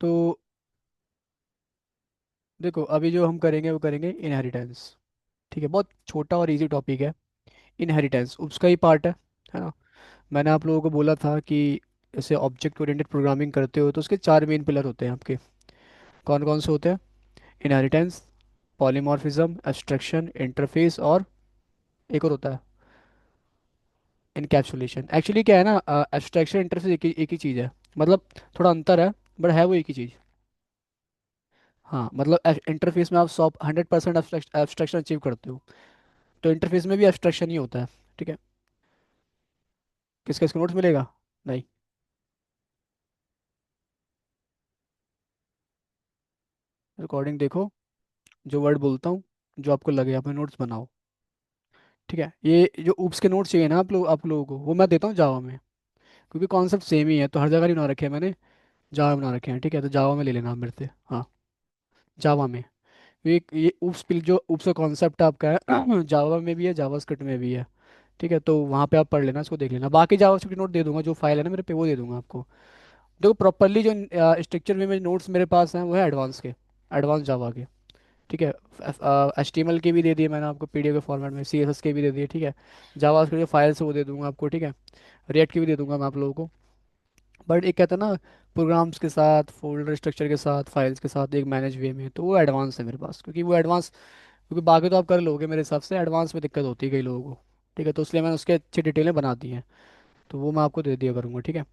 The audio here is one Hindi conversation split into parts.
तो देखो, अभी जो हम करेंगे वो करेंगे इनहेरिटेंस। ठीक है, बहुत छोटा और इजी टॉपिक है। इनहेरिटेंस उसका ही पार्ट है ना। मैंने आप लोगों को बोला था कि जैसे ऑब्जेक्ट ओरिएंटेड प्रोग्रामिंग करते हो तो उसके चार मेन पिलर होते हैं आपके। कौन कौन से होते हैं? इनहेरिटेंस, पॉलीमॉर्फिज्म, एब्स्ट्रैक्शन, इंटरफेस, और एक और होता है इनकैप्सुलेशन। एक्चुअली क्या है ना, एब्स्ट्रैक्शन इंटरफेस एक ही चीज़ है। मतलब थोड़ा अंतर है, बट है वो एक ही चीज़। हाँ, मतलब इंटरफेस में आप 100% एब्स्ट्रैक्शन अचीव करते हो, तो इंटरफेस में भी एब्स्ट्रैक्शन ही होता है। ठीक है। किसका इसका नोट्स मिलेगा? नहीं। रिकॉर्डिंग देखो, जो वर्ड बोलता हूँ, जो आपको लगे अपने नोट्स बनाओ। ठीक है, ये जो ऊप्स के नोट्स चाहिए ना आप लोगों को, वो मैं देता हूँ जावा में। क्योंकि कॉन्सेप्ट सेम ही है, तो हर जगह नहीं बना रखे हैं मैंने, जावा में बना रखे हैं। ठीक है, तो जावा में ले लेना आप मेरे से। हाँ, जावा में। ये ऊप्स जो ऊप्स का कॉन्सेप्ट आपका है जावा में भी है, जावा स्क्रिप्ट में भी है। ठीक है, तो वहाँ पे आप पढ़ लेना, इसको देख लेना। बाकी जावा स्क्रिप्ट नोट दे दूंगा, जो फाइल है ना मेरे पे, वो दे दूंगा आपको। देखो प्रॉपरली जो स्ट्रक्चर में नोट्स मेरे पास हैं वो है एडवांस के, एडवांस जावा के। ठीक है। HTML के भी दे दिए मैंने आपको PDF के फॉर्मेट में, CSS के भी दे दिए। ठीक है। जावा के जो फाइल्स है वो दे दूंगा आपको। ठीक है। रिएक्ट की भी दे दूंगा मैं आप लोगों को। बट एक कहता है ना, प्रोग्राम्स के साथ, फोल्डर स्ट्रक्चर के साथ, फाइल्स के साथ एक मैनेज वे में, तो वो एडवांस है मेरे पास। क्योंकि वो एडवांस, क्योंकि बाकी तो आप कर लोगे मेरे हिसाब से, एडवांस में दिक्कत होती है कई लोगों को। ठीक है, तो इसलिए मैंने उसके अच्छी डिटेलें बना दी हैं, तो वो मैं आपको दे दिया करूँगा। ठीक है।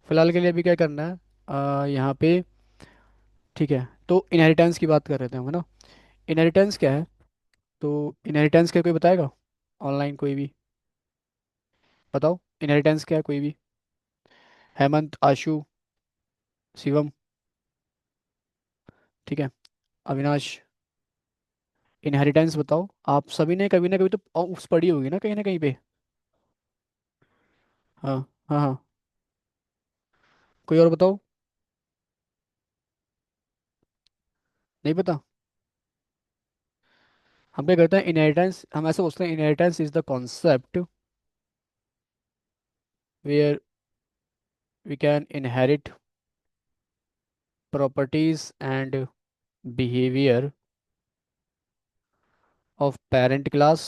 फिलहाल के लिए अभी क्या करना है, यहाँ पे। ठीक है, तो इनहेरिटेंस की बात कर रहे थे हम, है ना। इनहेरिटेंस क्या है? तो इनहेरिटेंस क्या कोई बताएगा? ऑनलाइन कोई भी बताओ, इनहेरिटेंस क्या है कोई भी? हेमंत, आशु, शिवम। ठीक है, अविनाश। इनहेरिटेंस बताओ। आप सभी ने कभी ना कभी तो उस पढ़ी होगी ना कहीं पे। हाँ, हाँ, हाँ। कोई और बताओ। नहीं पता? हम क्या करते हैं, इनहेरिटेंस हम ऐसे सोचते हैं, inheritance is the concept where we can inherit properties and behaviour of parent class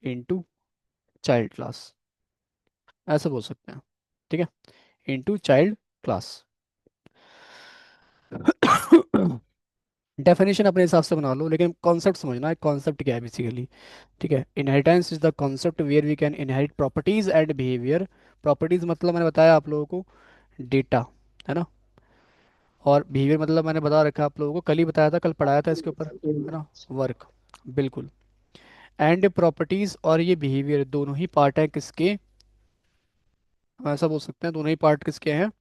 into child class, ऐसे बोल सकते हैं। ठीक है, इनटू चाइल्ड क्लास। डेफिनेशन अपने हिसाब से बना लो, लेकिन कॉन्सेप्ट समझना है, कॉन्सेप्ट क्या है बेसिकली। ठीक है, inheritance is the concept where we can inherit properties and behaviour. Properties मतलब मैंने बताया आप लोगों को, डेटा, है ना। और बिहेवियर मतलब मैंने बता रखा है आप लोगों को, कल ही बताया था, कल पढ़ाया था इसके ऊपर, है ना। वर्क, बिल्कुल। एंड प्रॉपर्टीज और ये बिहेवियर दोनों ही पार्ट है किसके? हम ऐसा बोल सकते हैं, दोनों ही पार्ट किसके हैं?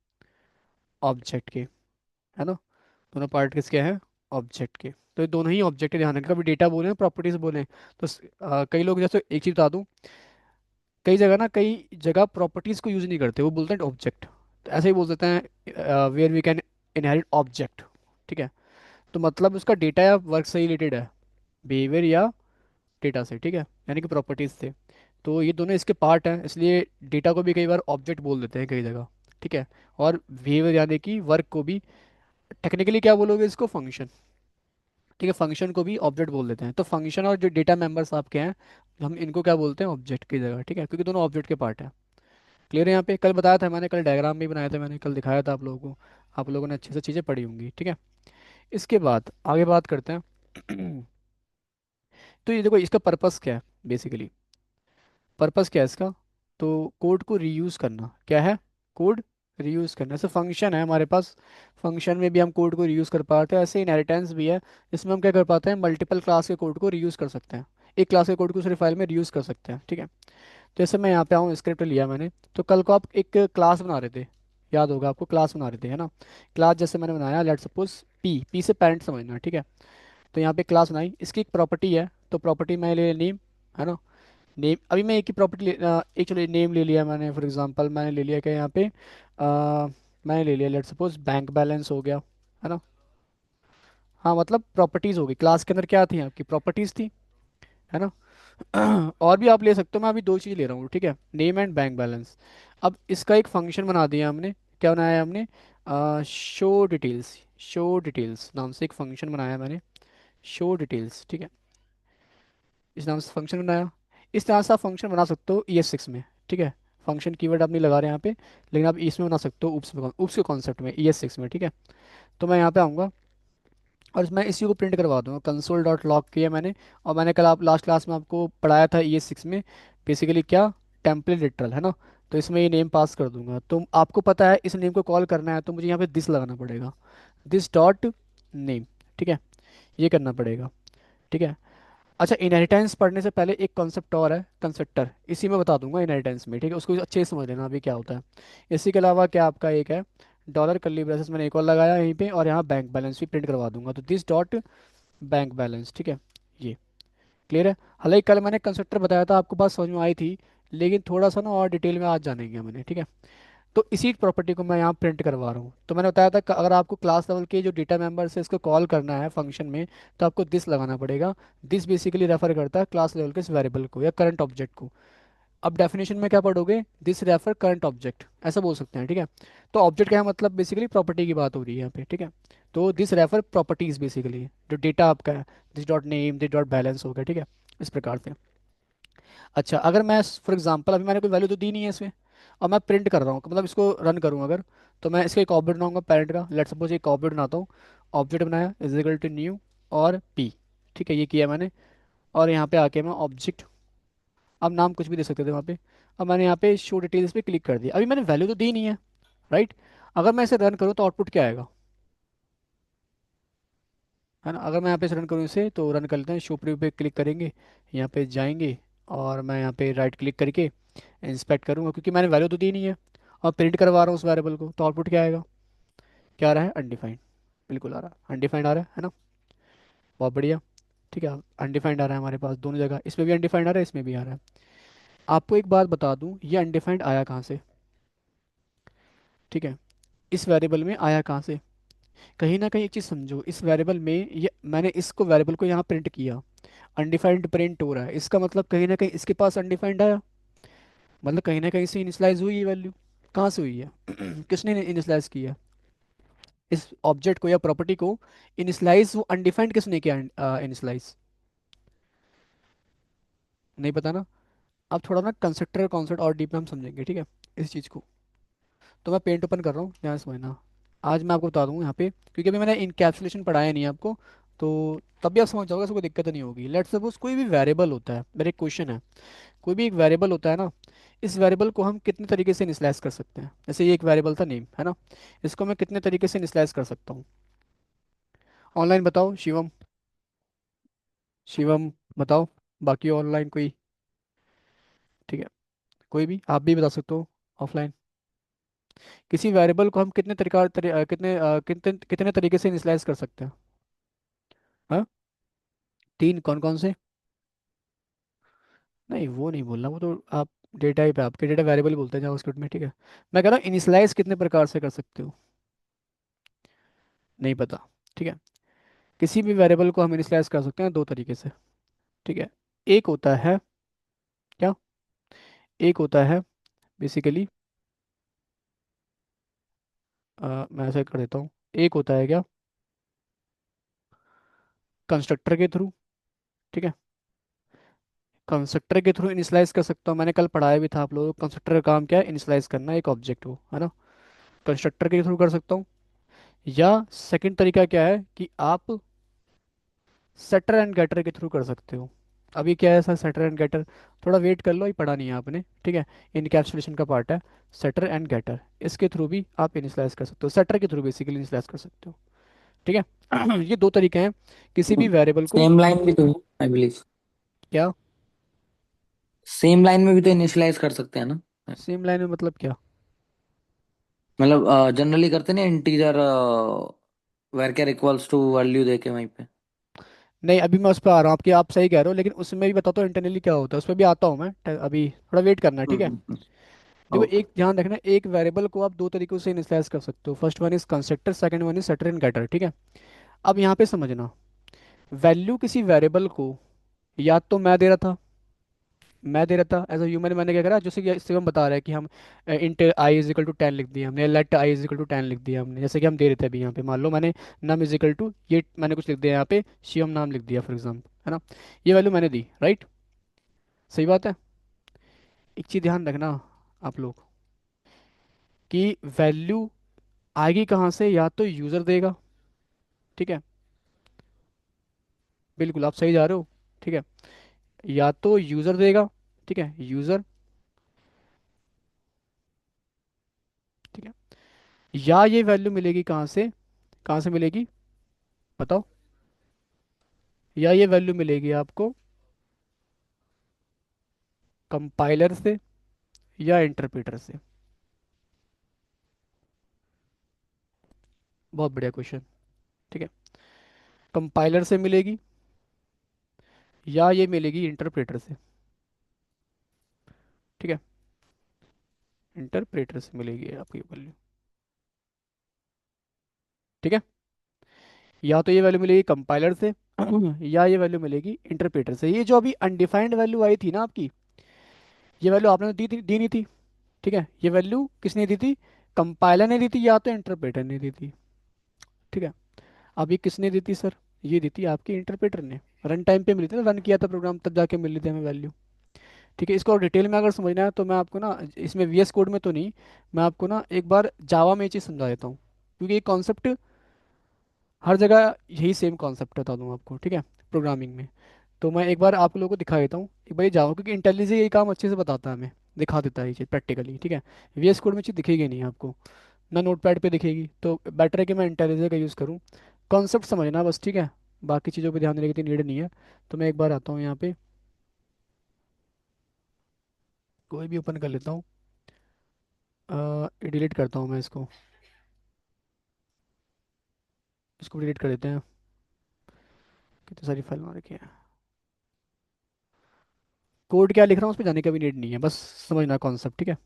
ऑब्जेक्ट के, है ना। दोनों पार्ट किसके हैं? ऑब्जेक्ट के। तो ये दोनों ही ऑब्जेक्ट है, ध्यान रखना, कभी डेटा बोले प्रॉपर्टीज बोले तो कई लोग, जैसे एक चीज बता दूं, कई जगह प्रॉपर्टीज को यूज नहीं करते, वो बोलते हैं ऑब्जेक्ट। तो ऐसे ही बोल देते हैं where we can inherit object. ठीक है, तो मतलब उसका डेटा या वर्क से रिलेटेड है, बिहेवियर या डेटा से। ठीक है, यानी कि प्रॉपर्टीज से। तो ये दोनों इसके पार्ट हैं, इसलिए डेटा को भी कई बार ऑब्जेक्ट बोल देते हैं कई जगह। ठीक है, और बिहेवियर यानी कि वर्क को भी टेक्निकली क्या बोलोगे इसको? फंक्शन। ठीक है, फंक्शन को भी ऑब्जेक्ट बोल देते हैं। तो फंक्शन और जो डेटा मेंबर्स आपके हैं, हम इनको क्या बोलते हैं? ऑब्जेक्ट की जगह। ठीक है, क्योंकि दोनों ऑब्जेक्ट के पार्ट है। क्लियर है? यहाँ पे कल बताया था मैंने, कल डायग्राम भी बनाया था मैंने, कल दिखाया था आप लोगों को। आप लोगों ने अच्छे से चीज़ें पढ़ी होंगी। ठीक है, इसके बाद आगे बात करते हैं। तो ये देखो, इसका पर्पस क्या है बेसिकली? पर्पस क्या है इसका? तो कोड को रीयूज करना। क्या है? कोड रीयूज करना। ऐसे फंक्शन है हमारे पास, फंक्शन में भी हम कोड को रीयूज कर पाते हैं, ऐसे इनहेरिटेंस भी है। इसमें हम क्या कर पाते हैं, मल्टीपल क्लास के कोड को रीयूज कर सकते हैं। एक क्लास के कोड को दूसरी फाइल में रीयूज कर सकते हैं। ठीक है, जैसे मैं यहाँ पे आऊँ, स्क्रिप्ट लिया मैंने, तो कल को आप एक क्लास बना रहे थे, याद होगा आपको, क्लास बना रहे थे, है ना। क्लास जैसे मैंने बनाया, लेट सपोज पी, पी से पेरेंट समझना। ठीक है, तो यहाँ पे क्लास बनाई, इसकी एक प्रॉपर्टी है, तो प्रॉपर्टी मैं ले नेम, है ना। नेम, अभी मैं एक ही प्रॉपर्टी एक, चलो नेम ले लिया मैंने, फॉर एग्जांपल मैंने ले लिया क्या यहाँ पे, मैंने ले लिया लेट सपोज बैंक बैलेंस हो गया, है ना। हाँ, मतलब प्रॉपर्टीज हो गई, क्लास के अंदर क्या थी आपकी? प्रॉपर्टीज थी, है ना। और भी आप ले सकते हो, मैं अभी दो चीज़ ले रहा हूँ। ठीक है, नेम एंड बैंक बैलेंस। अब इसका एक फंक्शन बना दिया हमने। क्या बनाया है हमने? शो डिटेल्स, शो डिटेल्स नाम से एक फंक्शन बनाया है मैंने, शो डिटेल्स, ठीक है। इस नाम से फंक्शन बनाया। इस तरह से आप फंक्शन बना सकते हो ES6 में, ठीक है। फंक्शन कीवर्ड आप नहीं लगा रहे यहाँ पे, लेकिन आप इसमें बना सकते हो, उप्स में, उप्स के कॉन्सेप्ट में, ES6 में, ठीक है। तो मैं यहाँ पे आऊँगा और मैं इसी को प्रिंट करवा दूंगा, कंसोल डॉट लॉग किया मैंने। और मैंने कल आप लास्ट क्लास में आपको पढ़ाया था ES6 में बेसिकली क्या, टेम्पलेट लिटरल है ना। तो इसमें ये नेम पास कर दूंगा, तो आपको पता है इस नेम को कॉल करना है तो मुझे यहाँ पे दिस लगाना पड़ेगा, दिस डॉट नेम, ठीक है। ये करना पड़ेगा, ठीक है। अच्छा, इनहेरिटेंस पढ़ने से पहले एक कॉन्सेप्ट और है, कंस्ट्रक्टर, इसी में बता दूंगा इनहेरिटेंस में, ठीक है। उसको अच्छे से समझ लेना अभी क्या होता है। इसी के अलावा क्या आपका एक है, डॉलर कर्ली ब्रेसेस मैंने एक और लगाया यहीं पे, और यहाँ बैंक बैलेंस भी प्रिंट करवा दूंगा, तो दिस डॉट बैंक बैलेंस, ठीक है। ये क्लियर है। हालांकि कल मैंने कंस्ट्रक्टर बताया था, आपको बात समझ में आई थी, लेकिन थोड़ा सा ना और डिटेल में आज जानेंगे मैंने, ठीक है। तो इसी प्रॉपर्टी को मैं यहाँ प्रिंट करवा रहा हूँ। तो मैंने बताया था अगर आपको क्लास लेवल के जो डेटा मेंबर्स है इसको कॉल करना है फंक्शन में, तो आपको दिस लगाना पड़ेगा। दिस बेसिकली रेफर करता है क्लास लेवल के इस वेरिएबल को या करंट ऑब्जेक्ट को। अब डेफिनेशन में क्या पढ़ोगे, दिस रेफर करंट ऑब्जेक्ट, ऐसा बोल सकते हैं, ठीक है। तो ऑब्जेक्ट क्या है, मतलब बेसिकली प्रॉपर्टी की बात हो रही है यहाँ पे, ठीक है। तो दिस रेफर प्रॉपर्टीज बेसिकली जो डेटा आपका है, this dot name, this dot balance हो गया, ठीक है, इस प्रकार से। अच्छा, अगर मैं फॉर एग्जांपल अभी मैंने कोई वैल्यू तो दी नहीं है इसमें, और मैं प्रिंट कर रहा हूँ, मतलब इसको रन करूँ अगर, तो मैं इसका एक ऑब्जेक्ट बनाऊंगा पेरेंट का, लेट सपोज एक ऑब्जेक्ट बनाता हूँ। ऑब्जेक्ट बनाया इज इक्वल टू न्यू और पी, ठीक है, ये किया मैंने। और यहाँ पे आके मैं ऑब्जेक्ट, अब नाम कुछ भी दे सकते थे वहाँ पे। अब मैंने यहाँ पे शो डिटेल्स पे क्लिक कर दिया, अभी मैंने वैल्यू तो दी नहीं है, राइट। अगर मैं इसे रन करूँ तो आउटपुट क्या आएगा, है ना। अगर मैं यहाँ पे रन करूँ इसे, तो रन कर लेते हैं, शो प्रीव्यू पे क्लिक करेंगे, यहाँ पे जाएंगे, और मैं यहाँ पे राइट क्लिक करके इंस्पेक्ट करूँगा, क्योंकि मैंने वैल्यू तो दी नहीं है और प्रिंट करवा रहा हूँ उस वेरिएबल को, तो आउटपुट क्या आएगा, क्या आ रहा है, अनडिफाइंड। बिल्कुल आ रहा है अनडिफाइंड, आ रहा है ना। बहुत बढ़िया, ठीक है। अनडिफाइंड आ रहा है हमारे पास दोनों जगह, इसमें भी अनडिफाइंड आ रहा है, इसमें भी आ रहा है। आपको एक बात बता दूँ, ये अनडिफाइंड आया कहाँ से, ठीक है, इस वेरिएबल में आया कहाँ से। कहीं ना कहीं एक चीज़ समझो, इस वेरिएबल में ये मैंने इसको वेरिएबल को यहाँ प्रिंट किया, अनडिफाइंड प्रिंट हो रहा है, इसका मतलब कहीं ना कहीं इसके पास अनडिफाइंड आया, मतलब कहीं ना कहीं से इनिशियलाइज हुई ये वैल्यू। कहाँ से हुई है किसने इनिशियलाइज किया इस ऑब्जेक्ट को या प्रॉपर्टी को, इनिशियलाइज वो अनडिफाइंड किसने किया, इनिशियलाइज, नहीं पता ना। अब थोड़ा ना कंस्ट्रक्टर कॉन्सेप्ट और डीप में हम समझेंगे, ठीक है, इस चीज़ को। तो मैं पेंट ओपन कर रहा हूँ, ध्यान से समझना। आज मैं आपको बता दूँ यहाँ पे, क्योंकि अभी मैंने इनकैप्सुलेशन पढ़ाया नहीं है आपको, तो तब भी आप समझ जाओगे, इसको कोई दिक्कत नहीं होगी। लेट्स सपोज कोई भी वेरिएबल होता है, मेरा एक क्वेश्चन है, कोई भी एक वेरिएबल होता है ना, इस वेरिएबल को हम कितने तरीके से इनिशियलाइज कर सकते हैं। जैसे ये एक वेरिएबल था नेम, है ना, इसको मैं कितने तरीके से इनिशियलाइज कर सकता हूँ, ऑनलाइन बताओ, शिवम, शिवम बताओ, बाकी ऑनलाइन कोई, ठीक है, कोई भी आप भी बता सकते हो ऑफलाइन। किसी वेरिएबल को हम कितने कितने तरीके से इनिशियलाइज कर सकते हैं, हाँ, तीन, कौन कौन से। नहीं वो नहीं बोलना, वो तो आप डेटा ही पे, आपके डेटा वेरिएबल बोलते हैं जावास्क्रिप्ट में, ठीक है। मैं कह रहा हूँ इनिशियलाइज कितने प्रकार से कर सकते हो, नहीं पता, ठीक है। किसी भी वेरिएबल को हम इनिशियलाइज कर सकते हैं दो तरीके से, ठीक है। एक होता है क्या, एक होता है बेसिकली, मैं ऐसा कर देता हूँ, एक होता है क्या, कंस्ट्रक्टर के थ्रू, ठीक है। कंस्ट्रक्टर के थ्रू इनिशियलाइज कर सकता हूँ, मैंने कल पढ़ाया भी था आप लोगों को, कंस्ट्रक्टर का काम क्या है, इनिशियलाइज करना है एक ऑब्जेक्ट को, है ना। कंस्ट्रक्टर के थ्रू कर सकता हूँ, या सेकंड तरीका क्या है कि आप सेटर एंड गेटर के थ्रू कर सकते हो। अभी क्या है सर, सेटर एंड गेटर, थोड़ा वेट कर लो, ये पढ़ा नहीं है आपने, ठीक है। इनकैप्सुलेशन का पार्ट है सेटर एंड गेटर, इसके थ्रू भी आप इनिशियलाइज कर सकते हो, सेटर के थ्रू बेसिकली इनिशियलाइज कर सकते हो, ठीक है। ये दो तरीके हैं किसी भी वेरिएबल को, सेम लाइन भी तो है आई बिलीव। क्या, सेम लाइन में भी तो इनिशियलाइज कर सकते हैं ना। सेम लाइन में मतलब क्या। मतलब जनरली करते ना integer var car equals to value देके वहीं पे। नहीं अभी मैं उस पर आ रहा हूँ आपकी, आप सही कह रहे हो, लेकिन उसमें भी बताता हूँ इंटरनली क्या होता है, उस पर भी आता हूँ मैं, अभी थोड़ा वेट करना है, ठीक है। देखो ओके। एक ध्यान रखना, एक वेरिएबल को आप दो तरीकों से इनिशियलाइज कर सकते हो, first one is constructor, second one is setter and getter, ठीक है। अब यहाँ पे समझना, वैल्यू किसी वेरिएबल को या तो मैं दे रहा था, मैं दे रहा था एज अ ह्यूमन, मैंने क्या करा, जैसे कि इससे हम बता रहे हैं कि हम int i is equal to 10 लिख दिया हमने, let i is equal to 10 लिख दिया हमने, जैसे कि हम दे रहे थे अभी यहाँ पे, मान लो मैंने नम इज इक्वल टू ये मैंने कुछ लिख दिया यहाँ पे, शिवम नाम लिख दिया फॉर एग्जाम्पल, है ना, ये वैल्यू मैंने दी, राइट, सही बात है। एक चीज़ ध्यान रखना आप लोग, कि वैल्यू आएगी कहाँ से, या तो यूज़र देगा, ठीक है, बिल्कुल आप सही जा रहे हो, ठीक है, या तो यूज़र देगा, ठीक है, यूज़र, ठीक है, या ये वैल्यू मिलेगी कहाँ से मिलेगी, बताओ, या ये वैल्यू मिलेगी आपको कंपाइलर से या इंटरप्रेटर से। बहुत बढ़िया क्वेश्चन, ठीक है, कंपाइलर से मिलेगी या ये मिलेगी इंटरप्रेटर से, ठीक है, इंटरप्रेटर से मिलेगी आपकी वैल्यू, ठीक है, या तो ये वैल्यू मिलेगी कंपाइलर से या ये वैल्यू मिलेगी इंटरप्रेटर से। ये जो अभी अनडिफाइंड वैल्यू आई थी ना आपकी, ये वैल्यू आपने तो दी नहीं थी, ठीक है, ये वैल्यू किसने दी थी, कंपाइलर ने दी थी या तो इंटरप्रेटर ने दी थी, ठीक है। अब ये किसने दी थी सर, ये दी थी आपके इंटरप्रेटर ने, रन टाइम पे मिली थी ना, रन किया था प्रोग्राम तब जाके मिली थी हमें वैल्यू, ठीक है। इसको और डिटेल में अगर समझना है तो मैं आपको ना, इसमें वीएस कोड में तो नहीं, मैं आपको ना एक बार जावा में ये चीज़ समझा देता हूँ, क्योंकि ये कॉन्सेप्ट हर जगह यही सेम कॉन्सेप्ट बता दूँ आपको, ठीक है, प्रोग्रामिंग में। तो मैं एक बार आप लोगों को दिखा देता हूँ, एक बार ये जावा, क्योंकि इंटेलिजेंस ये काम अच्छे से बताता है हमें, दिखा देता है ये चीज़ प्रैक्टिकली, ठीक है। वीएस कोड में चीज़ दिखेगी नहीं आपको, ना नोटपैड पे दिखेगी, तो बेटर है कि मैं इंटेलिजेंस का यूज़ करूँ। कॉन्सेप्ट समझना बस, ठीक है, बाकी चीज़ों पे ध्यान देने की नीड नहीं है। तो मैं एक बार आता हूँ यहाँ पे, कोई भी ओपन कर लेता हूँ, डिलीट करता हूँ मैं इसको, इसको डिलीट कर देते हैं, कितनी सारी फाइल बना रखी है। कोड क्या लिख रहा हूँ उस पर जाने का भी नीड नहीं है, बस समझना कॉन्सेप्ट, ठीक है।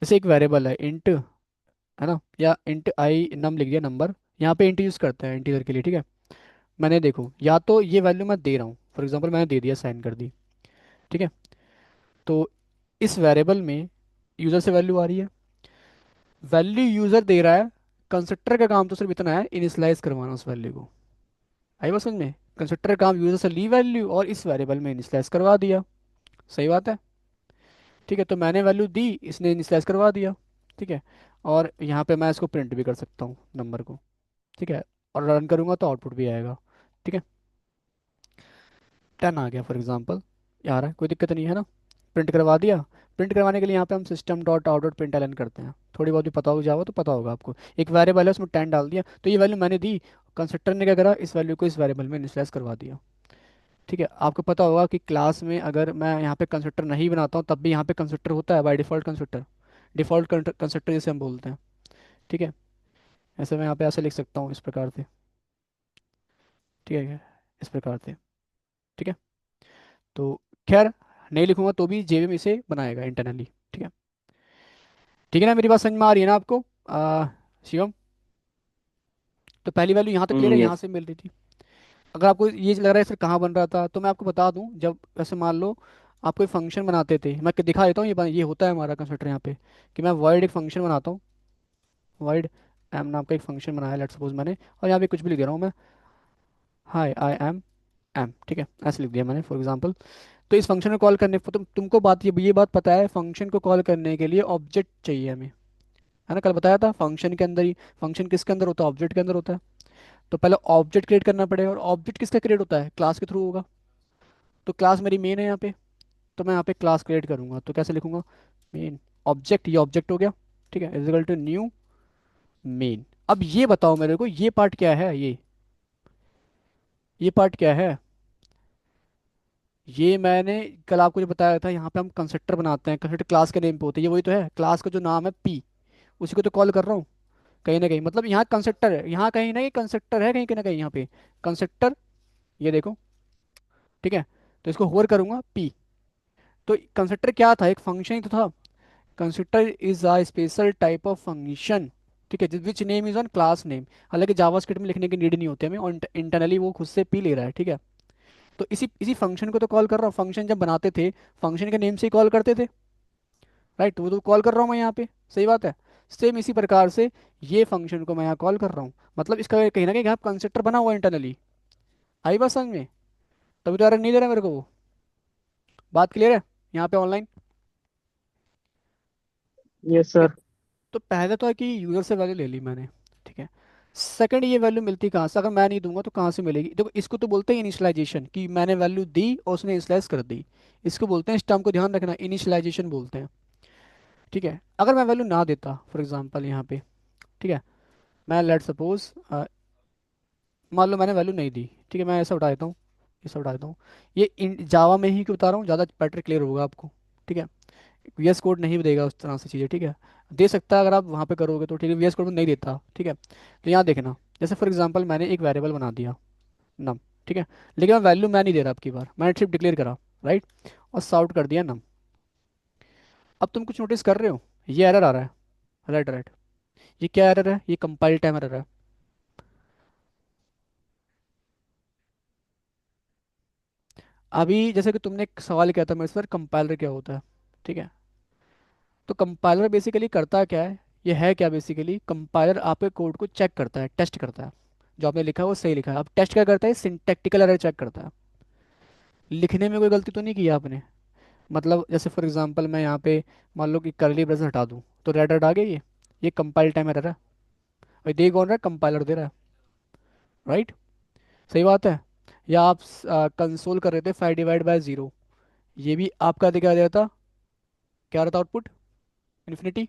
जैसे एक वेरिएबल है इंट, है ना, या इंट आई नम लिख दिया नंबर, यहाँ पे इंट यूज़ करते हैं इंटीजर के लिए, ठीक है। मैंने देखो, या तो ये वैल्यू मैं दे रहा हूँ, फॉर एग्जांपल मैंने दे दिया, साइन कर दी, ठीक है, तो इस वेरिएबल में यूज़र से वैल्यू आ रही है, वैल्यू यूज़र दे रहा है, कंस्ट्रक्टर का काम तो सिर्फ इतना है, इनिशियलाइज करवाना उस वैल्यू को, आई बात समझ में, कंस्ट्रक्टर का काम यूज़र से ली वैल्यू और इस वेरिएबल में इनिशियलाइज करवा दिया, सही बात है, ठीक है। तो मैंने वैल्यू दी, इसने इनिशियलाइज करवा दिया, ठीक है, और यहाँ पे मैं इसको प्रिंट भी कर सकता हूँ नंबर को, ठीक है, और रन करूँगा तो आउटपुट भी आएगा, ठीक है, 10 आ गया फॉर एग्जांपल, आ रहा है, कोई दिक्कत नहीं है ना, प्रिंट करवा दिया। प्रिंट करवाने के लिए यहाँ पे हम system dot out dot println करते हैं, थोड़ी बहुत भी पता हो जाओ तो पता होगा आपको, एक वेरिएबल है उसमें 10 डाल दिया, तो ये वैल्यू मैंने दी, कंस्ट्रक्टर ने क्या करा, इस वैल्यू को इस वेरिएबल में इनिशियलाइज करवा दिया, ठीक है। आपको पता होगा कि क्लास में अगर मैं यहाँ पे कंस्ट्रक्टर नहीं बनाता हूँ तब भी यहाँ पे कंस्ट्रक्टर होता है by default, constructor, default constructor जिसे हम बोलते हैं, ठीक है। ऐसे मैं यहाँ पे ऐसे लिख सकता हूँ इस प्रकार से, ठीक है, इस प्रकार से, ठीक है। तो खैर, नहीं लिखूंगा तो भी जेवीएम इसे बनाएगा इंटरनली, ठीक है, ठीक है ना, मेरी बात समझ में आ रही है ना आपको, शिवम। तो पहली वैल्यू यहाँ तक क्लियर है, यहाँ यस। से मिल रही थी। अगर आपको ये लग रहा है सर कहाँ बन रहा था, तो मैं आपको बता दूं, जब वैसे मान लो आप कोई फंक्शन बनाते थे, मैं दिखा देता हूँ, ये होता है हमारा कंस्ट्रक्टर यहाँ पे, कि मैं void एक फंक्शन बनाता हूँ, void एम नाम का एक फंक्शन बनाया लेट्स सपोज मैंने, और यहाँ पे कुछ भी लिख दे रहा हूँ मैं, हाय आई एम एम, ठीक है, ऐसे लिख दिया मैंने फॉर एग्जांपल। तो इस फंक्शन को कॉल करने तुमको बात ये बात पता है, फंक्शन को कॉल करने के लिए ऑब्जेक्ट चाहिए हमें, है ना, कल बताया था फंक्शन के अंदर ही, फंक्शन किसके अंदर होता है, ऑब्जेक्ट के अंदर होता है। तो पहले ऑब्जेक्ट क्रिएट करना पड़ेगा, और ऑब्जेक्ट किसका क्रिएट होता है, क्लास के थ्रू होगा। तो क्लास मेरी मेन है यहाँ पे, तो मैं यहाँ पे क्लास क्रिएट करूंगा, तो कैसे लिखूंगा, मेन ऑब्जेक्ट, ये ऑब्जेक्ट हो गया, ठीक है, is equal to new main. अब ये बताओ मेरे को, ये पार्ट क्या है, ये पार्ट क्या है, ये मैंने कल आपको जो बताया था, यहाँ पे हम कंस्ट्रक्टर बनाते हैं, कंस्ट्रक्टर क्लास के नेम पे होते हैं, ये वही तो है, क्लास का जो नाम है पी, उसी को तो कॉल कर रहा हूँ, कहीं ना कहीं, मतलब यहाँ कंस्ट्रक्टर है, यहाँ कहीं ना कहीं कंस्ट्रक्टर है, कहीं ना कहीं यहाँ पे कंस्ट्रक्टर, ये देखो, ठीक है। तो इसको होवर करूंगा पी, तो कंस्ट्रक्टर क्या था, एक फंक्शन ही तो था, constructor is a special type of function, ठीक है, which name is on class name. हालांकि जावास्क्रिप्ट में लिखने की नीड नहीं होती हमें, और इंटरनली वो खुद से पी ले रहा है, ठीक है। तो इसी इसी फंक्शन को तो कॉल कर रहा हूँ, फंक्शन जब बनाते थे फंक्शन के नेम से ही कॉल करते थे, राइट, वो तो कॉल कर रहा हूँ मैं यहाँ पे, सही बात है। सेम इसी प्रकार से ये फंक्शन को मैं यहाँ कॉल कर रहा हूँ, मतलब इसका कहीं ना कहीं यहाँ कंस्ट्रक्टर बना हुआ इंटरनली। आई बात समझ में? तभी तो एरर नहीं दे रहा मेरे को वो। बात क्लियर है यहाँ पे ऑनलाइन? यस ठीक है। सर। तो पहले तो है कि यूजर से वैल्यू ले ली मैंने, ठीक है। सेकंड, ये वैल्यू मिलती कहाँ से? अगर मैं नहीं दूंगा तो कहाँ से मिलेगी? देखो इसको तो बोलते हैं इनिशियलाइजेशन, कि मैंने वैल्यू दी और उसने इनिशियलाइज कर दी। इसको बोलते हैं, इस टर्म को ध्यान रखना, इनिशियलाइजेशन बोलते हैं, ठीक है। अगर मैं वैल्यू ना देता फॉर एग्जांपल यहाँ पे, ठीक है, मैं लेट सपोज मान लो मैंने वैल्यू नहीं दी, ठीक है, मैं ऐसा उठा देता हूँ, ऐसा उठा देता हूँ। ये इन जावा में ही क्यों बता रहा हूँ, ज़्यादा बेटर क्लियर होगा आपको, ठीक है। VS कोड नहीं देगा उस तरह से चीज़ें, ठीक है। दे सकता है अगर आप वहाँ पे करोगे तो, ठीक है, VS कोड में नहीं देता, ठीक है। तो यहाँ देखना, जैसे फॉर एग्जांपल मैंने एक वेरिएबल बना दिया नम, ठीक है, लेकिन वैल्यू मैं नहीं दे रहा आपकी बार, मैंने सिर्फ डिक्लेयर करा, राइट, और साउट कर दिया नम। अब तुम कुछ नोटिस कर रहे हो, ये एरर आ रहा है, राइट राइट। ये क्या एरर है? ये कंपाइल टाइम एरर है। अभी जैसे कि तुमने एक सवाल किया था मेरे से, सर कंपाइलर क्या होता है, ठीक है। तो कंपाइलर बेसिकली करता क्या है, ये है क्या, बेसिकली कंपाइलर आपके कोड को चेक करता है, टेस्ट करता है, जो आपने लिखा है वो सही लिखा है। अब टेस्ट क्या करता है? सिंटैक्टिकल एरर चेक करता है, लिखने में कोई गलती तो नहीं की आपने। मतलब जैसे फॉर एग्जांपल मैं यहाँ पे मान लो कि करली ब्रेस हटा दूँ तो रेड हट आ गया, ये कंपाइल टाइम एरर है। भाई दे कौन रहा है? कंपाइलर दे रहा है, राइट, सही बात है। या आप कंसोल कर रहे थे 5 डिवाइड बाय 0, ये भी आपका दिखा दिया था, क्या रहता आउटपुट? इन्फिनिटी,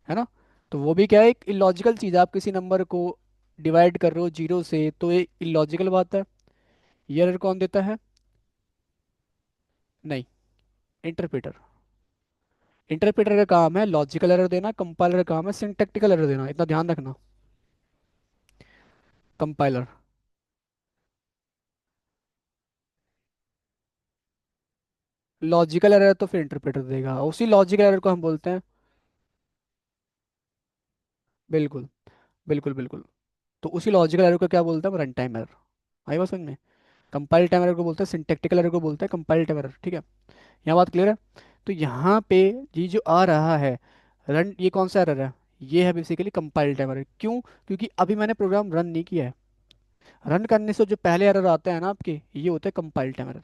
है ना। तो वो भी क्या है, एक इलॉजिकल चीज़ है, आप किसी नंबर को डिवाइड कर रहे हो 0 से, तो ये इलॉजिकल बात है। ये एरर कौन देता है? नहीं, इंटरप्रेटर। इंटरप्रेटर का काम है लॉजिकल एरर देना, कंपाइलर का काम है सिंटैक्टिकल एरर देना, इतना ध्यान रखना। कंपाइलर लॉजिकल एरर तो फिर इंटरप्रेटर देगा, उसी लॉजिकल एरर को हम बोलते हैं, बिल्कुल बिल्कुल बिल्कुल। तो उसी लॉजिकल एरर को क्या बोलते हैं? Run time error. आई बात समझ में? कंपाइल टाइम एरर को बोलते हैं, सिंटैक्टिकल एरर को बोलते हैं कंपाइल टाइम एरर, ठीक है। यहाँ बात क्लियर है? तो यहाँ पे ये जो आ रहा है रन, ये कौन सा एरर है? ये है बेसिकली कंपाइल टाइम एरर। क्यों? क्योंकि अभी मैंने प्रोग्राम रन नहीं किया है। रन करने से जो पहले एरर आते हैं ना आपके, ये होते हैं कंपाइल टाइम एरर।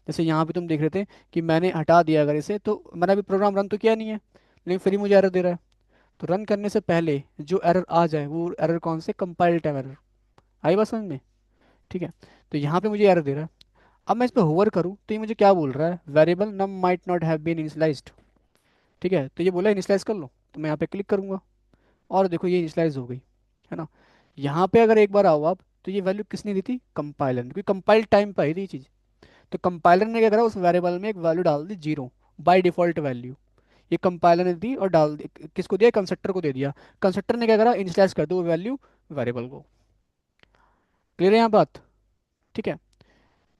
जैसे यहाँ पे तुम देख रहे थे कि मैंने हटा दिया अगर इसे, तो मैंने अभी प्रोग्राम रन तो किया नहीं है, लेकिन फिर ही मुझे एरर दे रहा है। तो रन करने से पहले जो एरर आ जाए वो एरर कौन से? Compile time error. आई बात समझ में? ठीक है। तो यहाँ पे मुझे एरर दे रहा है। अब मैं इस पर होवर करूँ तो ये मुझे क्या बोल रहा है? Variable num might not have been initialized, ठीक है। तो ये बोला इनिशियलाइज कर लो, तो मैं यहाँ पे क्लिक करूंगा और देखो ये इनिशियलाइज हो गई, है ना। यहाँ पे अगर एक बार आओ आप, तो ये वैल्यू किसने दी थी? कंपाइलर ने, क्योंकि कंपाइल टाइम पर आई थी ये चीज़। तो कंपाइलर ने क्या करा, उस वेरिएबल में एक वैल्यू डाल दी 0, बाय डिफॉल्ट वैल्यू। ये कंपाइलर ने दी और डाल दी, किसको दिया? कंस्ट्रक्टर को दे दिया। कंस्ट्रक्टर ने क्या करा? इनिशियलाइज कर दो वो वैल्यू वेरिएबल को। क्लियर है यहाँ बात? ठीक है।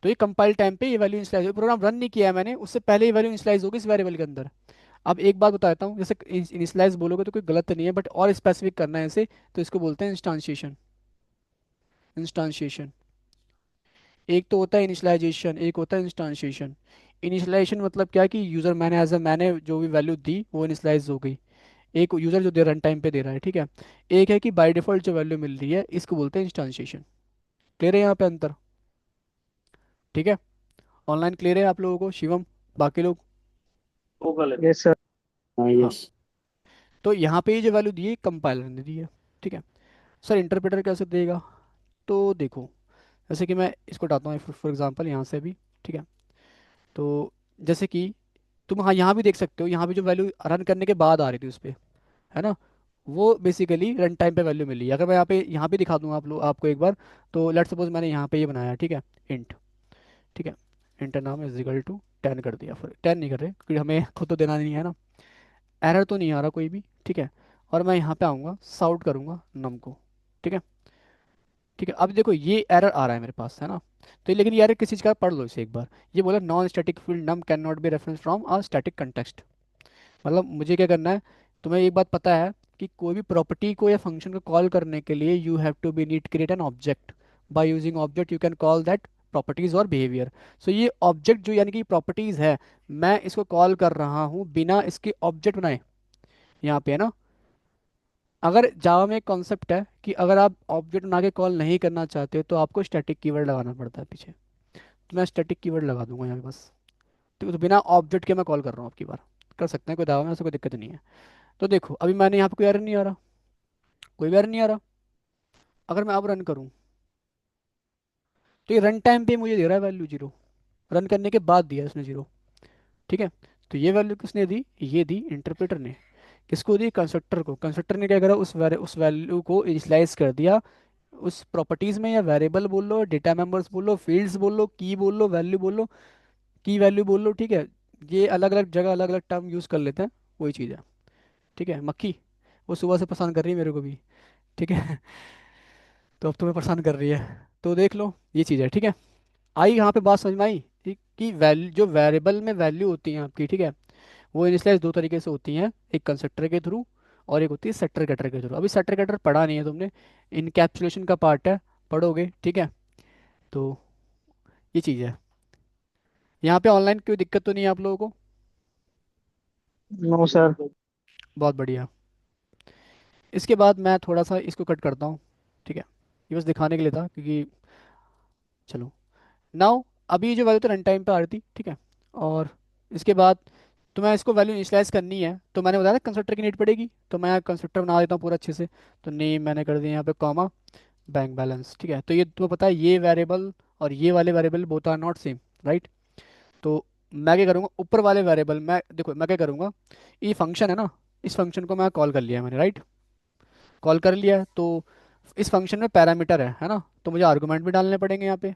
तो ये कंपाइल टाइम पे ये वैल्यू इनिशियलाइज, प्रोग्राम रन नहीं किया है मैंने, उससे पहले ये वैल्यू इनिशियलाइज होगी इस वेरिएबल के अंदर। अब एक बात बताता हूँ, जैसे इनिशियलाइज बोलोगे तो कोई गलत नहीं है, बट और स्पेसिफिक करना है इसे, तो इसको बोलते हैं इंस्टांशिएशन। इंस्टांशिएशन, एक तो होता है इनिशियलाइजेशन, एक होता है इंस्टांशिएशन। इनिशियलाइजेशन मतलब क्या कि यूजर, मैंने एज अ मैंने जो भी वैल्यू दी वो इनिशियलाइज हो गई, एक यूजर जो दे रन टाइम पे दे रहा है, ठीक है। एक है कि बाय डिफॉल्ट जो वैल्यू मिल रही है, इसको बोलते हैं इंस्टांशिएशन। क्लियर है यहाँ पे अंतर? ठीक है। ऑनलाइन क्लियर है आप लोगों को, शिवम, बाकी लोग? वो गलत यस सर। हाँ, हाँ। यस। तो यहाँ पे ये जो वैल्यू दी है कंपाइलर ने दी है, ठीक है। सर इंटरप्रेटर कैसे देगा? तो देखो, जैसे कि मैं इसको उठाता हूँ फॉर एग्जांपल यहाँ से भी, ठीक है। तो जैसे कि तुम हाँ यहाँ भी देख सकते हो, यहाँ भी जो वैल्यू रन करने के बाद आ रही थी उस पर, है ना, वो बेसिकली रन टाइम पे वैल्यू मिली है। अगर मैं यहाँ पे दिखा दूँ आप लोग आपको एक बार, तो लेट सपोज मैंने यहाँ पे ये बनाया, ठीक है, इंट, ठीक है, इंटर नाम इज इक्वल टू 10 कर दिया, फिर 10 नहीं कर रहे क्योंकि हमें खुद तो देना नहीं है ना। एरर तो नहीं आ रहा कोई भी, ठीक है। और मैं यहाँ पे आऊँगा, साउट करूँगा नम को, ठीक है। ठीक है, अब देखो ये एरर आ रहा है मेरे पास, है ना। तो लेकिन ये एरर किस चीज़ का, पढ़ लो इसे एक बार। ये बोला non static field num cannot be reference from a static context. मतलब मुझे क्या करना है, तुम्हें एक बात पता है कि कोई भी प्रॉपर्टी को या फंक्शन को कॉल करने के लिए you have to be need create an object. By using object you can call that properties और बिहेवियर। सो ये ऑब्जेक्ट जो यानी कि प्रॉपर्टीज है, मैं इसको कॉल कर रहा हूँ बिना इसके ऑब्जेक्ट बनाए, यहाँ पे है ना। अगर जावा में एक कॉन्सेप्ट है कि अगर आप ऑब्जेक्ट बना के कॉल नहीं करना चाहते तो आपको स्टैटिक कीवर्ड लगाना पड़ता है पीछे। तो मैं स्टैटिक कीवर्ड लगा दूंगा यहाँ पे बस। तो बिना ऑब्जेक्ट के मैं कॉल कर रहा हूँ आपकी बार। कर सकते हैं, कोई दावा में ऐसा कोई दिक्कत नहीं है। तो देखो अभी मैंने यहाँ पे कोई एरर नहीं आ रहा, कोई भी एरर नहीं आ रहा। अगर मैं अब रन करूँ तो ये रन टाइम पे मुझे दे रहा है वैल्यू 0, रन करने के बाद दिया इसने 0। ठीक है। तो ये वैल्यू किसने दी, ये दी इंटरप्रेटर ने। किसको दी, कंस्ट्रक्टर को। कंस्ट्रक्टर ने क्या करा, उस वैल्यू को इनिशियलाइज कर दिया उस प्रॉपर्टीज में, या वेरिएबल बोल लो, डेटा मेंबर्स बोल लो, फील्ड्स बोल लो, की बोल लो, वैल्यू बोल लो, की वैल्यू बोल लो। ठीक है। ये अलग अलग जगह अलग अलग टर्म यूज़ कर लेते हैं, वही चीज़ है। ठीक है। मक्खी वो सुबह से परेशान कर रही है मेरे को भी। ठीक है। तो अब तुम्हें परेशान कर रही है, तो देख लो ये चीज़ है। ठीक है। आई यहाँ पे बात समझ में आई कि वैल्यू जो वेरिएबल में वैल्यू होती है आपकी, ठीक है, वो इनिशियलाइज दो तरीके से होती हैं, एक कंस्ट्रक्टर के थ्रू और एक होती है सेटर गेटर के थ्रू। अभी सेटर गेटर पढ़ा नहीं है तुमने, इनकैप्सुलेशन का पार्ट है, पढ़ोगे। ठीक है। तो ये चीज़ है। यहाँ पे ऑनलाइन कोई दिक्कत तो नहीं है आप लोगों को? No sir. बहुत बढ़िया। इसके बाद मैं थोड़ा सा इसको कट करता हूँ। ठीक है। ये बस दिखाने के लिए था क्योंकि, चलो, नाउ अभी जो वैल्यू तो रन टाइम पे आ रही थी, ठीक है, और इसके बाद तो मैं इसको वैल्यू इनिशियलाइज करनी है, तो मैंने बताया कंस्ट्रक्टर की नीड पड़ेगी, तो मैं कंस्ट्रक्टर बना देता हूँ पूरा अच्छे से। तो नेम मैंने कर दिया यहाँ पे कॉमा बैंक बैलेंस। ठीक है। तो ये तो पता है ये वेरिएबल और ये वाले variable both are not same, right. तो मैं क्या करूँगा, ऊपर वाले वेरिएबल मैं देखो मैं क्या करूँगा, ये फंक्शन है ना, इस फंक्शन को मैं कॉल कर लिया मैंने, राइट। कॉल कर लिया तो इस फंक्शन में पैरामीटर है ना, तो मुझे आर्गुमेंट भी डालने पड़ेंगे यहाँ पे।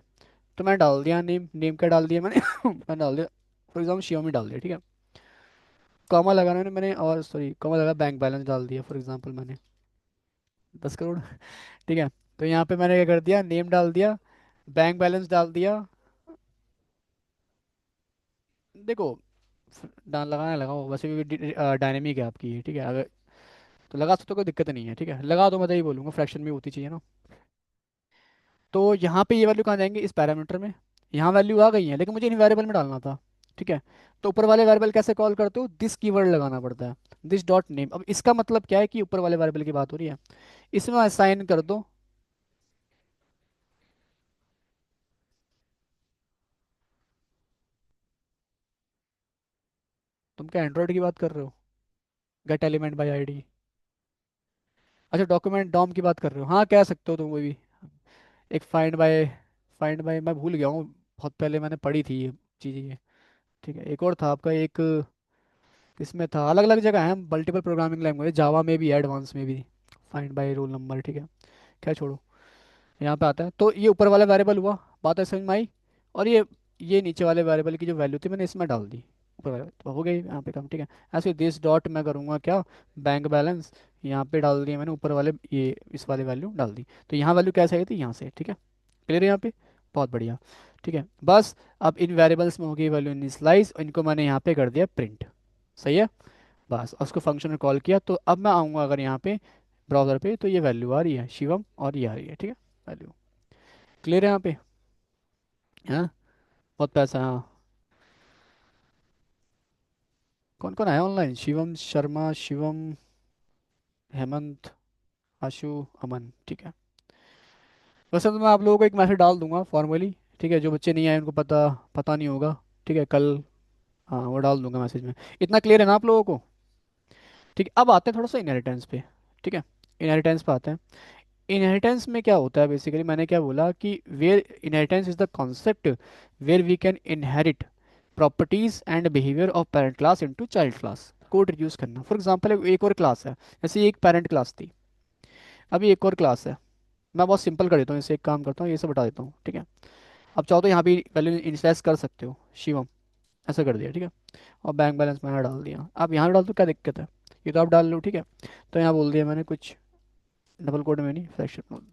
तो मैं डाल दिया नेम, नेम क्या डाल दिया मैंने मैंने डाल दिया फॉर एग्जाम्पल शियोमी डाल दिया। ठीक है। कॉमा लगाना मैंने और सॉरी कॉमा लगा, बैंक बैलेंस डाल दिया फॉर एग्जांपल मैंने 10 करोड़। ठीक है। तो यहाँ पे मैंने क्या कर दिया, नेम डाल दिया, बैंक बैलेंस डाल दिया। देखो डाल लगाना लगाओ, वैसे भी डायनेमिक है आपकी ये, ठीक है। अगर तो लगा सकते हो, कोई दिक्कत नहीं है। ठीक है, लगा दो, मैं तो यही बोलूँगा, फ्रैक्शन में होती चाहिए ना। तो यहाँ पे ये वैल्यू कहाँ जाएंगे, इस पैरामीटर में। यहाँ वैल्यू आ गई है लेकिन मुझे इन वेरिएबल में डालना था। ठीक है। तो ऊपर वाले वेरिएबल कैसे कॉल करते हो, दिस कीवर्ड लगाना पड़ता है, दिस डॉट नेम। अब इसका मतलब क्या है कि ऊपर वाले वेरिएबल की बात हो रही है, इसमें असाइन कर दो। तुम क्या एंड्रॉइड की बात कर रहे हो, गेट एलिमेंट बाय आईडी। अच्छा डॉक्यूमेंट डॉम की बात कर रहे हो, हाँ कह सकते हो तुम वो भी। एक फाइंड बाय मैं भूल गया हूँ, बहुत पहले मैंने पढ़ी थी ये चीज़ ये। ठीक है। एक और था आपका एक, किसमें था, अलग अलग जगह है, मल्टीपल प्रोग्रामिंग लैंग्वेज, जावा में भी एडवांस में भी, फाइंड बाय रोल नंबर। ठीक है। क्या छोड़ो, यहाँ पे आता है। तो ये ऊपर वाला वेरिएबल हुआ, बात है समझ में आई। और ये नीचे वाले वेरिएबल की जो वैल्यू थी मैंने इसमें डाल दी ऊपर वाले, तो हो गई यहाँ पे कम। ठीक है। ऐसे दिस डॉट मैं करूँगा क्या, बैंक बैलेंस, यहाँ पे डाल दिया मैंने ऊपर वाले ये इस वाले वैल्यू डाल दी। तो यहाँ वैल्यू कैसे आई थी, यहाँ से। ठीक है। क्लियर है यहाँ पे, बहुत बढ़िया। ठीक है। बस अब इन वेरिएबल्स में हो गई वैल्यू इनिशियलाइज, इनको मैंने यहाँ पे कर दिया प्रिंट। सही है। बस उसको फंक्शन में कॉल किया, तो अब मैं आऊँगा अगर यहाँ पे ब्राउज़र पे, तो ये वैल्यू आ रही है शिवम और ये आ रही है। ठीक है। वैल्यू क्लियर है यहाँ पे। हाँ, बहुत पैसा है, हाँ। कौन कौन आया ऑनलाइन, शिवम शर्मा, शिवम, हेमंत, आशु, अमन। ठीक है। वैसे तो मैं आप लोगों को एक मैसेज डाल दूंगा फॉर्मली। ठीक है। जो बच्चे नहीं आए उनको पता पता नहीं होगा। ठीक है कल, हाँ वो डाल दूंगा मैसेज में। इतना क्लियर है ना आप लोगों को? ठीक है। अब आते हैं थोड़ा सा इनहेरिटेंस पे। ठीक है। इनहेरिटेंस पे आते हैं। इनहेरिटेंस में क्या होता है बेसिकली, मैंने क्या बोला कि where inheritance is the concept where we can inherit properties and behaviour of parent class into child class. Code reduce करना, फॉर एग्जांपल एक और क्लास है, जैसे एक पेरेंट क्लास थी, अभी एक और क्लास है। मैं बहुत सिंपल कर देता हूँ, इसे एक काम करता हूँ, ये सब बता देता हूँ। ठीक है। अब चाहो तो यहाँ भी वैल्यू इनिशियलाइज कर सकते हो, शिवम ऐसा कर दिया। ठीक है। और बैंक बैलेंस मैंने डाल दिया, अब यहाँ डाल दो, क्या दिक्कत है, ये तो आप डाल लो। ठीक है। तो यहाँ बोल दिया मैंने कुछ डबल कोड में नहीं, फ्रैक्शन।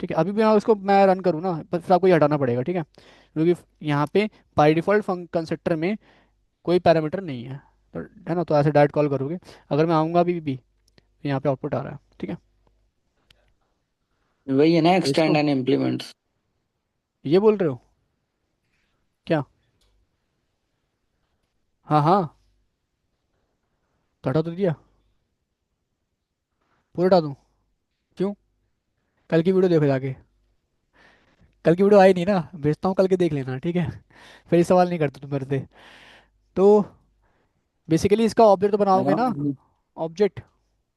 ठीक है। अभी भी मैं उसको मैं रन करूँ ना, पर फिर आपको ये हटाना पड़ेगा। ठीक है। क्योंकि यहाँ पे बाई डिफ़ॉल्ट कंस्ट्रक्टर में कोई पैरामीटर नहीं है, तो है ना, तो ऐसे डायरेक्ट कॉल करोगे। अगर मैं आऊँगा अभी भी तो यहाँ पे आउटपुट आ रहा है। ठीक है। वही है ना, इसको एक्सटेंड एंड इम्प्लीमेंट। ये बोल रहे हो क्या? हाँ हाँ, तो हटा तो दिया। पूरा हटा दूँ? क्यों? कल की वीडियो देखो जाके। कल की वीडियो आई नहीं ना, भेजता हूँ, कल के देख लेना, ठीक है? फिर ये सवाल नहीं करते तुम मेरे से। तो बेसिकली इसका ऑब्जेक्ट तो बनाओगे ना, बताओ। ऑब्जेक्ट,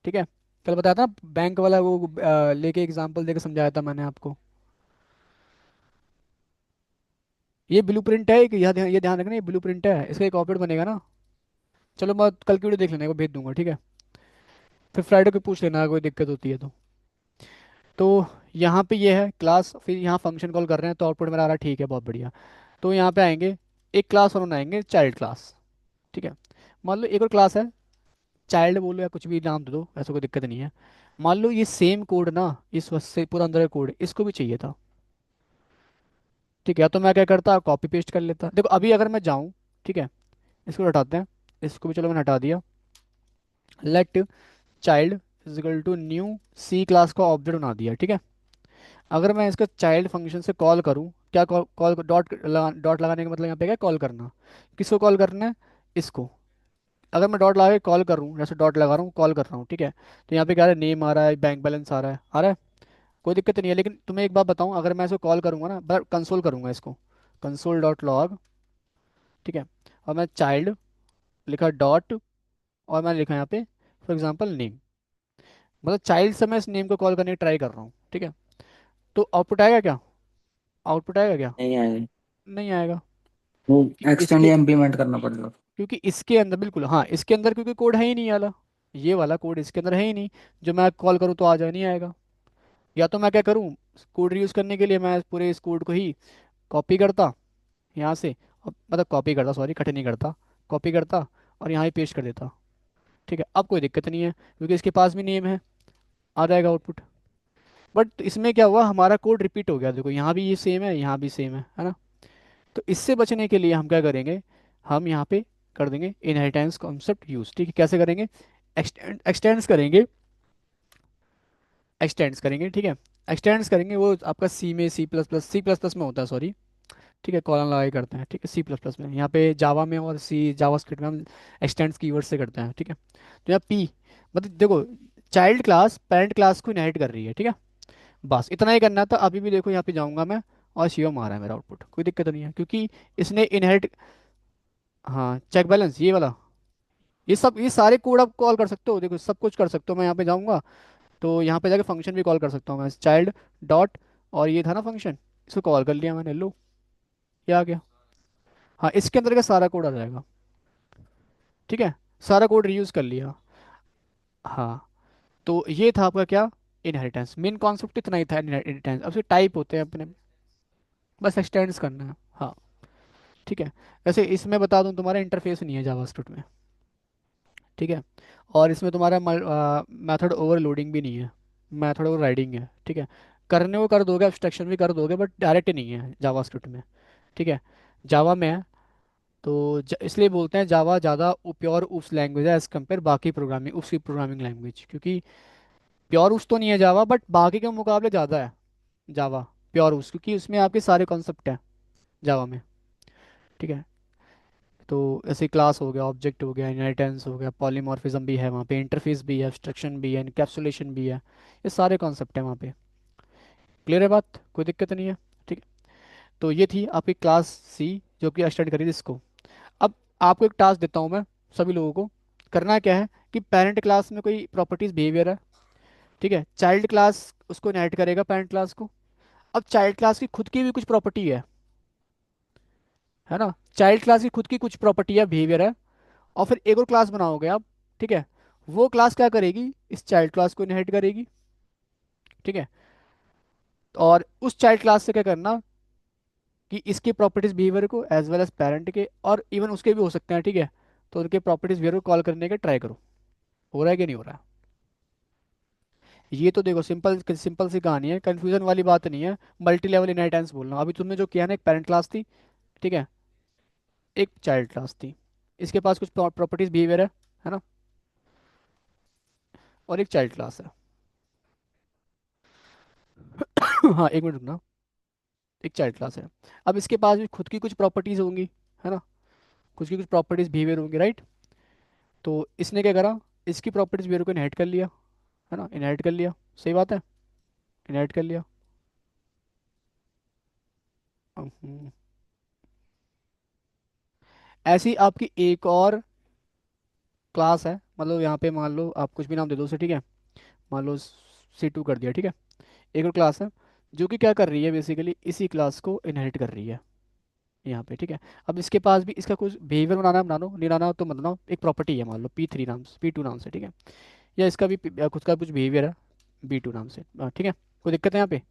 ठीक है? कल बताया था बैंक वाला वो लेके एग्जांपल देके समझाया था मैंने आपको। ये ब्लूप्रिंट है, कि ये ध्यान रखना, ये ब्लूप्रिंट है, इसका एक ऑब्जेक्ट बनेगा ना। चलो मैं कल की वीडियो देख लेना, को भेज दूंगा, ठीक है? फिर फ्राइडे को पूछ लेना अगर कोई दिक्कत होती है तो यहाँ पे ये है क्लास, फिर यहाँ फंक्शन कॉल कर रहे हैं तो आउटपुट मेरा आ रहा है, ठीक है, बहुत बढ़िया। तो यहाँ पे आएंगे, एक क्लास और आएंगे चाइल्ड क्लास, ठीक है? मान लो एक और क्लास है, चाइल्ड बोलो या कुछ भी नाम दे दो, ऐसा कोई दिक्कत नहीं है। मान लो ये सेम कोड ना, इस वक्त से पूरा अंदर का कोड इसको भी चाहिए था, ठीक है? या तो मैं क्या करता, कॉपी पेस्ट कर लेता। देखो अभी अगर मैं जाऊँ, ठीक है, इसको हटाते हैं, इसको भी चलो मैंने हटा दिया। Let child is equal to new C class का ऑब्जेक्ट बना दिया, ठीक है? अगर मैं इसका चाइल्ड फंक्शन से कॉल करूँ, क्या कॉल कॉल डॉट लगाने का मतलब यहाँ पे क्या कॉल करना, किसको कॉल करना है, इसको। अगर मैं डॉट लगा के कॉल कर रहा हूँ, जैसे डॉट लगा रहा हूँ कॉल कर रहा हूँ, ठीक है? तो यहाँ पे क्या आ रहा है, नेम आ रहा है, बैंक बैलेंस आ रहा है, आ रहा है, कोई दिक्कत नहीं है। लेकिन तुम्हें एक बात बताऊँ, अगर मैं इसको कॉल करूँगा ना, बट कंसोल करूँगा इसको, कंसोल डॉट लॉग, ठीक है? और मैं चाइल्ड लिखा डॉट, और मैं लिखा यहाँ पे फॉर एग्जाम्पल नेम, मतलब चाइल्ड से मैं इस नेम को कॉल करने की ट्राई कर रहा हूँ, ठीक है? तो आउटपुट आएगा क्या? आउटपुट आएगा क्या? नहीं आएगा। नहीं आएगा। वो क्योंकि एक्सटेंड इसके या इम्प्लीमेंट करना पड़ेगा। क्योंकि इसके अंदर बिल्कुल, हाँ, इसके अंदर क्योंकि कोड है ही नहीं ये वाला, ये वाला कोड इसके अंदर है ही नहीं। जो मैं कॉल करूँ तो आ जाए, नहीं आएगा। या तो मैं क्या करूँ, कोड रीयूज करने के लिए मैं पूरे इस कोड को ही कॉपी करता यहाँ से, मतलब कॉपी करता, सॉरी, कट नहीं करता, कॉपी करता और यहाँ ही पेस्ट कर देता, ठीक है? अब कोई दिक्कत नहीं है क्योंकि इसके पास भी नेम है, आ जाएगा आउटपुट। बट इसमें क्या हुआ, हमारा कोड रिपीट हो गया, देखो यहाँ भी ये सेम है, यहाँ भी सेम है ना? तो इससे बचने के लिए हम क्या करेंगे, हम यहाँ पे कर देंगे इनहेरिटेंस कॉन्सेप्ट यूज, ठीक है? कैसे करेंगे, एक्सटेंड्स करेंगे, एक्सटेंड्स करेंगे, ठीक है? एक्सटेंड्स करेंगे, वो आपका सी में, सी प्लस प्लस में होता है, सॉरी, ठीक है, कॉलन लगा के करते हैं, ठीक है? सी प्लस प्लस में, यहाँ पे जावा में और सी जावा स्क्रिप्ट में हम एक्सटेंड्स कीवर्ड से करते हैं, ठीक है? तो यहाँ पी, मतलब देखो, चाइल्ड क्लास पेरेंट क्लास को इनहेरिट कर रही है, ठीक है? बस इतना ही करना था। अभी भी देखो यहाँ पे जाऊंगा मैं, और शिवम आ रहा है मेरा आउटपुट, कोई दिक्कत नहीं है क्योंकि इसने इनहेरिट, हाँ, चेक बैलेंस ये वाला, ये सब, ये सारे कोड आप कॉल कर सकते हो, देखो सब कुछ कर सकते हो। मैं यहाँ पे जाऊँगा तो यहाँ पे जाके फंक्शन भी कॉल कर सकता हूँ मैं, चाइल्ड डॉट, और ये था ना फंक्शन, इसको कॉल कर लिया मैंने, लो, ये आ गया। हाँ, इसके अंदर का सारा कोड आ जाएगा, ठीक है? सारा कोड रीयूज कर लिया। हाँ, तो ये था आपका क्या, इनहेरिटेंस। मेन कॉन्सेप्ट इतना ही था इनहेरिटेंस। अब से टाइप होते हैं अपने, बस एक्सटेंड्स करना है, हाँ, ठीक है? वैसे इसमें बता दूं, तुम्हारा इंटरफेस नहीं है जावास्क्रिप्ट में, ठीक है? और इसमें तुम्हारा मेथड ओवरलोडिंग भी नहीं है, मेथड ओवर राइडिंग है, ठीक है? करने को कर दोगे, एब्स्ट्रैक्शन भी कर दोगे, बट डायरेक्ट नहीं है जावास्क्रिप्ट में, ठीक है? जावा में है। तो इसलिए बोलते हैं जावा ज़्यादा प्योर उस लैंग्वेज है एज़ कम्पेयर बाकी प्रोग्रामिंग, उसकी प्रोग्रामिंग लैंग्वेज, क्योंकि प्योर उस तो नहीं है जावा, बट बाकी के मुकाबले ज़्यादा है जावा प्योर उस, क्योंकि उसमें आपके सारे कॉन्सेप्ट हैं जावा में, ठीक है? तो ऐसे क्लास हो गया, ऑब्जेक्ट हो गया, इनहेरिटेंस हो गया, पॉलीमॉर्फिज्म भी है वहाँ पे, इंटरफेस भी है, एब्स्ट्रैक्शन भी है, इनकैप्सुलेशन भी है, ये सारे कॉन्सेप्ट हैं वहाँ पे। क्लियर है बात, कोई दिक्कत नहीं है, ठीक है? तो ये थी आपकी क्लास सी, जो कि एक्सटेंड करी थी इसको। अब आपको एक टास्क देता हूँ मैं, सभी लोगों को करना क्या है कि पेरेंट क्लास में कोई प्रॉपर्टीज बिहेवियर है, ठीक है? चाइल्ड क्लास उसको इनहेरिट करेगा पेरेंट क्लास को। अब चाइल्ड क्लास की खुद की भी कुछ प्रॉपर्टी है ना? चाइल्ड क्लास की खुद की कुछ प्रॉपर्टी है, बिहेवियर है, और फिर एक और क्लास बनाओगे आप, ठीक है? वो क्लास क्या करेगी, इस चाइल्ड क्लास को इनहेरिट करेगी, ठीक है? और उस चाइल्ड क्लास से क्या करना कि इसके प्रॉपर्टीज बिहेवियर को एज वेल एज पेरेंट के, और इवन उसके भी हो सकते हैं, ठीक है? तो उनके प्रॉपर्टीज बिहेवियर को कॉल करने के ट्राई करो। हो रहा है कि नहीं हो रहा? ये तो देखो सिंपल सिंपल सी कहानी है, कंफ्यूजन वाली बात नहीं है। मल्टी लेवल इनहेरिटेंस बोलना, अभी तुमने जो किया ना, एक पेरेंट क्लास थी, ठीक है? एक चाइल्ड क्लास थी, इसके पास कुछ प्रॉपर्टीज बिहेवियर है ना? और एक चाइल्ड क्लास है। हाँ, एक मिनट रुकना, एक चाइल्ड क्लास है। अब इसके पास भी खुद की कुछ प्रॉपर्टीज होंगी, है ना, खुद की कुछ प्रॉपर्टीज बिहेवियर होंगी, राइट। तो इसने क्या करा, इसकी प्रॉपर्टीज बिहेवियर को इनहेरिट कर लिया, है ना, इनहेरिट कर लिया, सही बात है, इनहेरिट कर लिया। हम्म। ऐसी आपकी एक और क्लास है, मतलब यहाँ पे मान लो आप कुछ भी नाम दे दो उसे, ठीक है, मान लो C2 कर दिया, ठीक है। एक और क्लास है जो कि क्या कर रही है, बेसिकली इसी क्लास को इनहेरिट कर रही है यहाँ पे, ठीक है। अब इसके पास भी इसका कुछ बिहेवियर बनाना है, बना लो, नहीं बनाना तो मत बनाओ, एक प्रॉपर्टी है मान लो P3 नाम से, P2 नाम से, ठीक है। या इसका भी खुद का कुछ बिहेवियर है B2 नाम से, ठीक है। कोई दिक्कत है यहाँ पे?